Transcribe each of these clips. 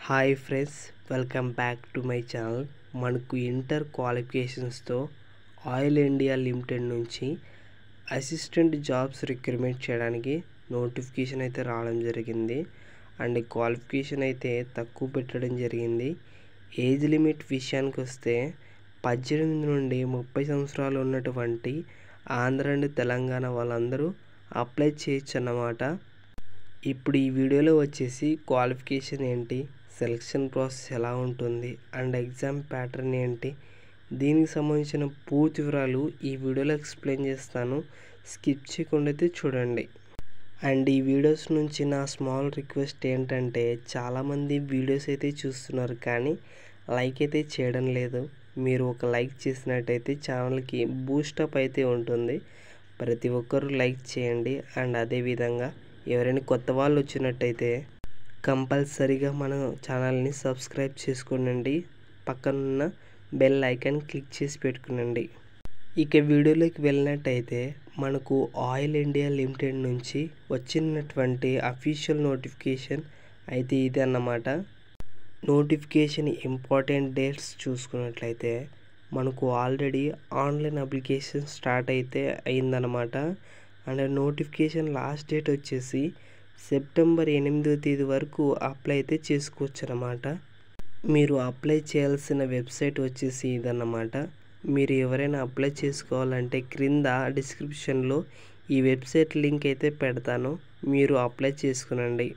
Hi friends, welcome back to my channel. మనకు inter క్వాలిఫికేషన్స్తో oil India Limited నుంచి assistant jobs recruitment చేయడానికి notification అయితే రావడం జరిగింది. అండ్ క్వాలిఫికేషన్ అయితే తక్కువ పెట్టడం జరిగింది. ఏజ్ లిమిట్ విషయానికి వస్తే 18 నుండి 30 సంవత్సరాలు ఉన్నటువంటి ఆంధ్ర అండ్ తెలంగాణ వాళ్ళందరూ అప్లై చేయొచ్చు అన్నమాట. ఇప్పుడు ఈ వీడియోలో వచ్చేసి క్వాలిఫికేషన్ ఏంటి, సెలక్షన్ ప్రాసెస్ ఎలా ఉంటుంది అండ్ ఎగ్జామ్ ప్యాటర్న్ ఏంటి, దీనికి సంబంధించిన పూర్తి వివరాలు ఈ వీడియోలో ఎక్స్ప్లెయిన్ చేస్తాను. స్కిప్ చేయకుండా అయితే చూడండి. అండ్ ఈ వీడియోస్ నుంచి నా స్మాల్ రిక్వెస్ట్ ఏంటంటే, చాలామంది వీడియోస్ అయితే చూస్తున్నారు కానీ లైక్ అయితే చేయడం లేదు. మీరు ఒక లైక్ చేసినట్టయితే ఛానల్కి బూస్టప్ అయితే ఉంటుంది. ప్రతి ఒక్కరూ లైక్ చేయండి. అండ్ అదేవిధంగా ఎవరైనా కొత్త వాళ్ళు వచ్చినట్టయితే కంపల్సరీగా మన ఛానల్ని సబ్స్క్రైబ్ చేసుకోనండి. పక్కనున్న బెల్ ఐకాన్ క్లిక్ చేసి పెట్టుకునండి. ఇక వీడియోలోకి వెళ్ళినట్టయితే మనకు ఆయిల్ ఇండియా లిమిటెడ్ నుంచి వచ్చినటువంటి అఫీషియల్ నోటిఫికేషన్ అయితే ఇది అన్నమాట. నోటిఫికేషన్ ఇంపార్టెంట్ డేట్స్ చూసుకున్నట్లయితే మనకు ఆల్రెడీ ఆన్లైన్ అప్లికేషన్ స్టార్ట్ అయితే అయిందన్నమాట. అండ్ నోటిఫికేషన్ లాస్ట్ డేట్ వచ్చేసి సెప్టెంబర్ 8వ తేదీ వరకు అప్లై అయితే చేసుకోవచ్చు అన్నమాట. మీరు అప్లై చేయాల్సిన వెబ్సైట్ వచ్చేసి ఇదన్నమాట. మీరు ఎవరైనా అప్లై చేసుకోవాలంటే క్రింద డిస్క్రిప్షన్లో ఈ వెబ్సైట్ లింక్ అయితే పెడతాను, మీరు అప్లై చేసుకునండి.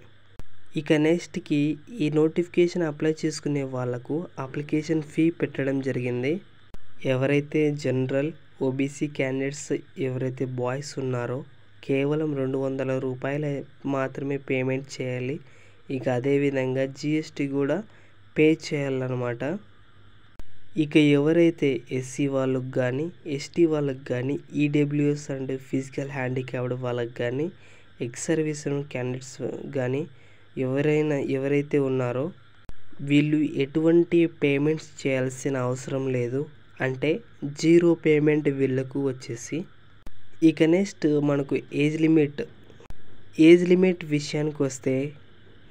ఇక నెక్స్ట్కి ఈ నోటిఫికేషన్ అప్లై చేసుకునే వాళ్ళకు అప్లికేషన్ ఫీ పెట్టడం జరిగింది. ఎవరైతే జనరల్ ఓబీసీ క్యాండిడేట్స్ ఎవరైతే బాయ్స్ ఉన్నారో కేవలం 200 రూపాయలు మాత్రమే పేమెంట్ చేయాలి. ఇక అదేవిధంగా జిఎస్టీ కూడా పే చేయాలన్నమాట. ఇక ఎవరైతే ఎస్సీ వాళ్ళకు కానీ ఎస్టీ వాళ్ళకు కానీ ఈడబ్ల్యూఎస్ అండ్ ఫిజికల్ హ్యాండిక్యాప్డ్ వాళ్ళకు కానీ ఎక్స్ సర్వీస్ క్యాండిడేట్స్ కానీ ఎవరైతే ఉన్నారో వీళ్ళు ఎటువంటి పేమెంట్స్ చేయాల్సిన అవసరం లేదు. అంటే జీరో పేమెంట్ వీళ్ళకు వచ్చేసి. ఇక నెక్స్ట్ మనకు ఏజ్ లిమిట్ విషయానికి వస్తే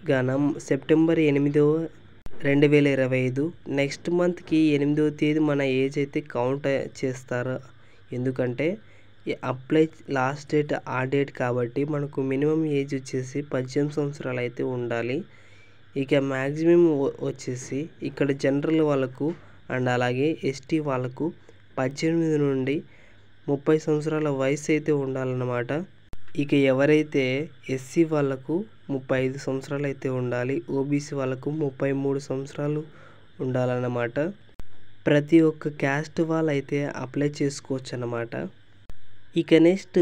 గానం సెప్టెంబర్ 8, 2025 నెక్స్ట్ మంత్కి 8వ తేదీ మన ఏజ్ అయితే కౌంట్ చేస్తారు. ఎందుకంటే అప్లై లాస్ట్ డేట్ ఆ డేట్ కాబట్టి మనకు మినిమం ఏజ్ వచ్చేసి 18 సంవత్సరాలు అయితే ఉండాలి. ఇక మ్యాక్సిమం వచ్చేసి ఇక్కడ జనరల్ వాళ్ళకు అండ్ అలాగే ఎస్టీ వాళ్ళకు 18 నుండి 30 సంవత్సరాల వయసు అయితే ఉండాలన్నమాట. ఇక ఎవరైతే ఎస్సీ వాళ్ళకు 35 సంవత్సరాలు అయితే ఉండాలి, ఓబీసీ వాళ్ళకు 33 సంవత్సరాలు ఉండాలన్నమాట. ప్రతి ఒక్క క్యాస్ట్ వాళ్ళు అయితే అప్లై చేసుకోవచ్చు అన్నమాట. ఇక next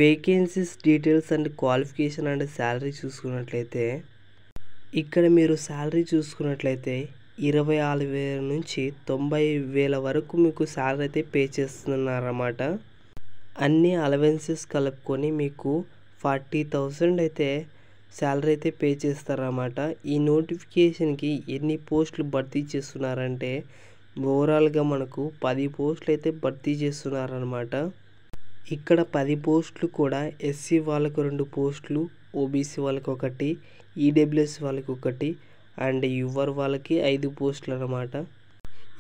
vacancies details and qualification and salary చూసుకున్నట్లయితే ఇక్కడ మీరు శాలరీ చూసుకున్నట్లయితే 26,000 నుంచి 90,000 వరకు మీకు శాలరీ అయితే పే చేస్తున్నారన్నమాట. అన్ని అలవెన్సెస్ కలుపుకొని మీకు 40,000 అయితే శాలరీ అయితే పే చేస్తారన్నమాట. ఈ నోటిఫికేషన్కి ఎన్ని పోస్టులు భర్తీ చేస్తున్నారంటే ఓవరాల్గా మనకు 10 పోస్టులు అయితే భర్తీ చేస్తున్నారన్నమాట. ఇక్కడ 10 పోస్టులు కూడా ఎస్సీ వాళ్ళకు 2 పోస్టులు, ఓబీసీ వాళ్ళకి 1, ఈడబ్ల్యూఎస్ వాళ్ళకి 1 అండ్ యువర్ వాళ్ళకి 5 పోస్టులు అన్నమాట.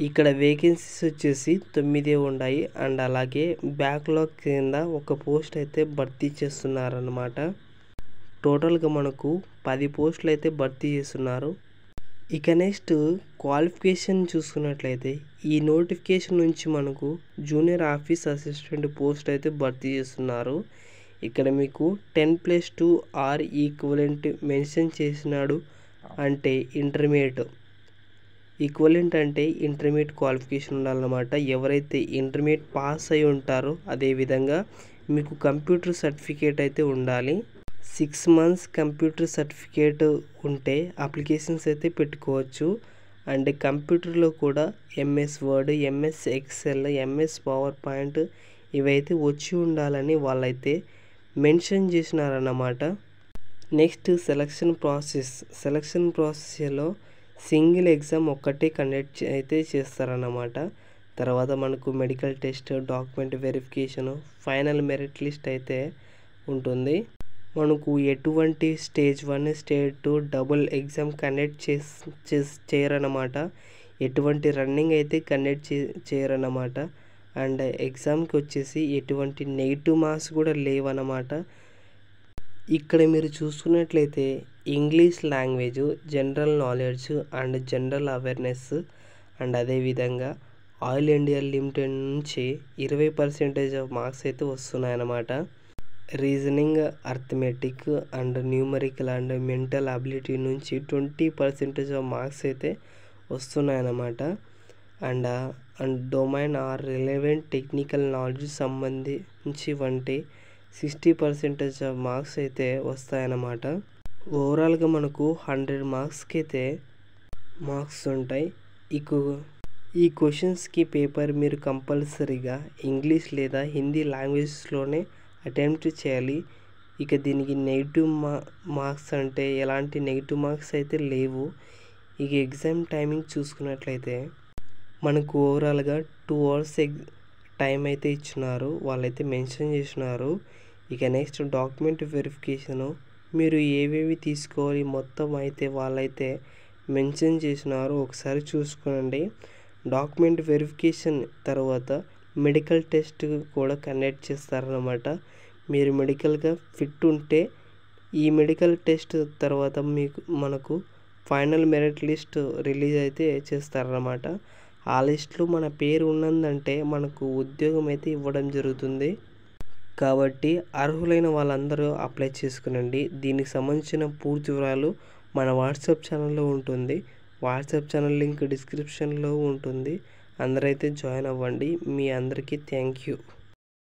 ఇక్కడ వేకెన్సీస్ వచ్చేసి 9 ఉన్నాయి. అండ్ అలాగే బ్యాక్లాగ్ కింద 1 పోస్ట్ అయితే భర్తీ చేస్తున్నారన్నమాట. టోటల్గా మనకు 10 పోస్టులు అయితే భర్తీ చేస్తున్నారు. ఇక నెక్స్ట్ క్వాలిఫికేషన్ చూసుకున్నట్లయితే ఈ నోటిఫికేషన్ నుంచి మనకు జూనియర్ ఆఫీస్ అసిస్టెంట్ పోస్ట్ అయితే భర్తీ చేస్తున్నారు. ఇక్కడ మీకు 10+2 ఆర్ ఈక్వలెంట్ మెన్షన్ చేసినాడు. అంటే ఇంటర్మీడియట్ ఈక్వలెంట్ అంటే ఇంటర్మీడియట్ క్వాలిఫికేషన్ ఉండాలన్నమాట. ఎవరైతే ఇంటర్మీడియట్ పాస్ అయి ఉంటారో అదేవిధంగా మీకు కంప్యూటర్ సర్టిఫికేట్ అయితే ఉండాలి. 6 months కంప్యూటర్ సర్టిఫికేట్ ఉంటే అప్లికేషన్స్ అయితే పెట్టుకోవచ్చు. అండ్ కంప్యూటర్లో కూడా MS Word, MS Excel, MS PowerPoint ఇవైతే వచ్చి ఉండాలని వాళ్ళైతే మెన్షన్ చేసినారన్నమాట. నెక్స్ట్ సెలక్షన్ ప్రాసెస్లో సింగిల్ ఎగ్జామ్ ఒక్కటే కండక్ట్ అయితే చేస్తారన్నమాట. తర్వాత మనకు medical test, document verification, final merit list అయితే ఉంటుంది. మనకు ఎటువంటి stage 1 stage 2 double exam conduct చేయరన్నమాట. ఎటువంటి రన్నింగ్ అయితే కండక్ట్ చేయరన్నమాట. అండ్ ఎగ్జామ్కి వచ్చేసి ఎటువంటి నెగిటివ్ మార్క్స్ కూడా లేవన్నమాట. ఇక్కడ మీరు చూసుకున్నట్లయితే English language, general knowledge and general awareness and అదేవిధంగా ఆయిల్ ఇండియా లిమిటెడ్ నుంచి 20% ఆఫ్ మార్క్స్ అయితే వస్తున్నాయన్నమాట. Reasoning, arithmetic and numerical and mental ability నుంచి 20% ఆఫ్ మార్క్స్ అయితే వస్తున్నాయన్నమాట. And domain or relevant technical knowledge సంబంధించి వంటి 60% ఆఫ్ మార్క్స్ అయితే వస్తాయన్నమాట. ఓవరాల్గా మనకు 100 మార్క్స్కి అయితే మార్క్స్ ఉంటాయి. ఈ క్వశ్చన్స్కి పేపర్ మీరు కంపల్సరీగా ఇంగ్లీష్ లేదా హిందీ లాంగ్వేజ్లోనే అటెంప్ట్ చేయాలి. ఇక దీనికి నెగిటివ్ మార్క్స్ అంటే ఎలాంటి నెగిటివ్ మార్క్స్ అయితే లేవు. ఇక ఎగ్జామ్ టైమింగ్ చూసుకున్నట్లయితే మనకు ఓవరాల్గా 2 hours టైం అయితే ఇచ్చినారు, వాళ్ళైతే మెన్షన్ చేసినారు. ఇక నెక్స్ట్ డాక్యుమెంట్ వెరిఫికేషను మీరు ఏవేవి తీసుకోవాలి మొత్తం అయితే వాళ్ళైతే మెన్షన్ చేసినారు, ఒకసారి చూసుకోండి. డాక్యుమెంట్ వెరిఫికేషన్ తర్వాత మెడికల్ టెస్ట్ కూడా కండక్ట్ చేస్తారన్నమాట. మీరు మెడికల్గా ఫిట్ ఉంటే ఈ మెడికల్ టెస్ట్ తర్వాత మనకు ఫైనల్ మెరిట్ లిస్ట్ రిలీజ్ అయితే చేస్తారన్నమాట. ఆ లిస్టులో మన పేరు ఉన్నదంటే మనకు ఉద్యోగం అయితే ఇవ్వడం జరుగుతుంది. కాబట్టి అర్హులైన వాళ్ళందరూ అప్లై చేసుకునండి. దీనికి సంబంధించిన పూర్తి వివరాలు మన వాట్సాప్ ఛానల్లో ఉంటుంది. వాట్సాప్ ఛానల్ లింక్ డిస్క్రిప్షన్లో ఉంటుంది. అందరైతే జాయిన్ అవ్వండి. మీ అందరికీ థ్యాంక్ యూ.